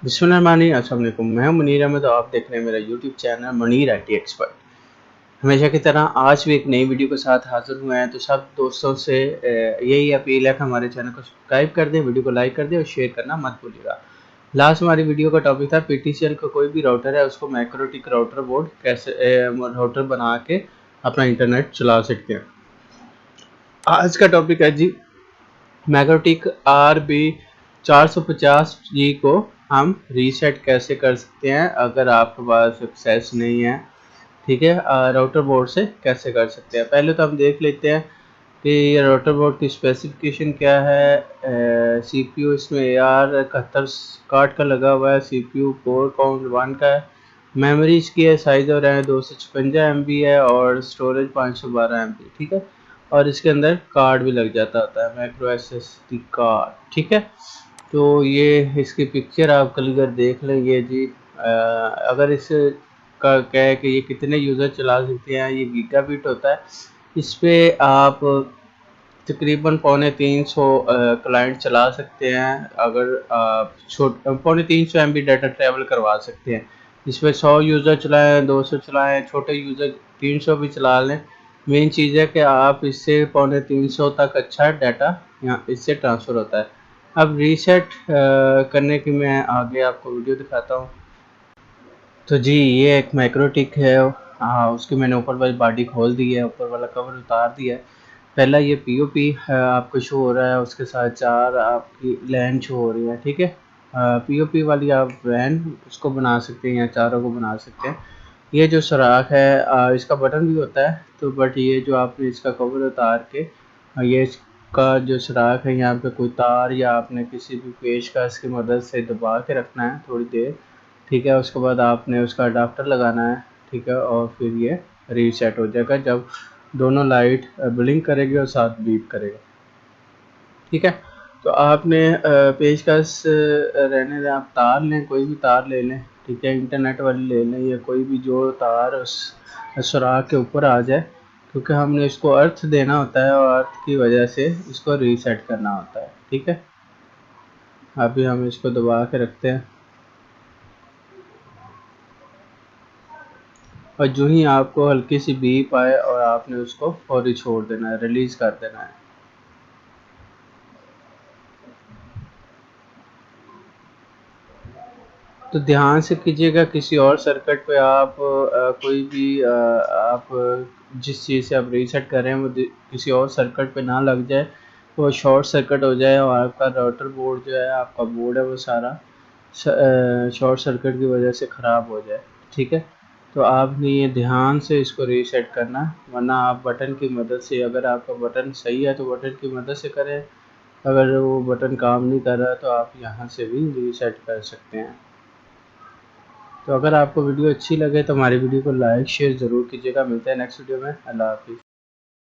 बिस्मिल्लाहिर्रहमानिर्रहीम। अस्सलाम वालेकुम। मैं हूं मुनीर अहमद और आप देख रहे हैं मेरा YouTube channel Munir IT expert. हमेशा की तरह आज भी एक नई वीडियो के साथ हाजिर हुए हैं। तो सब दोस्तों से यही अपील है कि हमारे चैनल को सब्सक्राइब कर दें, वीडियो को लाइक कर दें और शेयर करना मत भूलिएगा। लास्ट हमारी वीडियो का टॉपिक था PTCL का कोई भी राउटर है उसको मैक्रोटिक राउटर बोर्ड कैसे राउटर बना के अपना इंटरनेट चला सकते हैं। आज का टॉपिक है जी मैक्रोटिक RB450G को हम रीसेट कैसे कर सकते हैं अगर आपके पास एक्सेस नहीं है। ठीक है, राउटर बोर्ड से कैसे कर सकते हैं। पहले तो हम देख लेते हैं कि ये राउटर बोर्ड की स्पेसिफिकेशन क्या है। CPU इसमें AR71 का लगा हुआ है। CPU कोर काउंट 1 का है। मेमोरी इसकी है साइज और है 256 MB है और स्टोरेज 512 MB। ठीक है, और इसके अंदर कार्ड भी लग जाता होता है, माइक्रो SSD कार्ड। ठीक है, तो ये इसकी पिक्चर आप क्लियर देख लें। ये जी अगर इस का क्या है कि ये कितने यूज़र चला सकते हैं, ये गीगाबिट होता है। इस पे आप तकरीबन 350 क्लाइंट चला सकते हैं। अगर आप 350 MB डाटा ट्रैवल करवा सकते हैं। इस पर 100 यूज़र चलाएँ, 200 चलाएँ, छोटे यूज़र 300 भी चला लें। मेन चीज़ है कि आप इससे 350 तक अच्छा डाटा यहाँ इससे ट्रांसफ़र होता है। अब रीसेट करने की मैं आगे आपको वीडियो दिखाता हूँ। तो जी ये एक मैक्रोटिक है। हाँ, उसकी मैंने ऊपर वाली बॉडी खोल दी है, ऊपर वाला कवर उतार दिया है। पहला ये POP आपको शो हो रहा है, उसके साथ 4 आपकी लैन शो हो रही है। ठीक है, POP वाली आप वैन उसको बना सकते हैं या चारों को बना सकते हैं। ये जो सुराख है इसका बटन भी होता है, तो बट ये जो आपने इसका कवर उतार के ये इसका जो सुराख है यहाँ पे कोई तार या आपने किसी भी पेचकस की मदद से दबा के रखना है थोड़ी देर। ठीक है, उसके बाद आपने उसका अडाप्टर लगाना है। ठीक है, और फिर ये रीसेट हो जाएगा जब दोनों लाइट ब्लिंक करेगी और साथ बीप करेगा। ठीक है, तो आपने पेचकस रहने दें, आप तार लें, कोई भी तार ले लें। ठीक है, इंटरनेट वाली ले लें या कोई भी जो तार उस सुराख के ऊपर आ जाए, क्योंकि हमने इसको अर्थ देना होता है और अर्थ की वजह से इसको रीसेट करना होता है। ठीक है, अभी हम इसको दबा के रखते हैं और जो ही आपको हल्की सी बीप आए और आपने उसको फौरी छोड़ देना है, रिलीज़ कर देना है। तो ध्यान से कीजिएगा, किसी और सर्किट पे आप कोई भी आप जिस चीज़ से आप रीसेट कर रहे हैं वो किसी और सर्किट पे ना लग जाए, वो शॉर्ट सर्किट हो जाए और आपका राउटर बोर्ड जो है, आपका बोर्ड है, वो सारा शॉर्ट सर्किट की वजह से ख़राब हो जाए। ठीक है, तो आपने ये ध्यान से इसको रीसेट करना, वरना आप बटन की मदद से, अगर आपका बटन सही है तो बटन की मदद से करें, अगर वो बटन काम नहीं कर रहा तो आप यहाँ से भी रीसेट कर सकते हैं। तो अगर आपको वीडियो अच्छी लगे तो हमारी वीडियो को लाइक शेयर ज़रूर कीजिएगा। मिलते हैं नेक्स्ट वीडियो में। अल्लाह हाफिज़।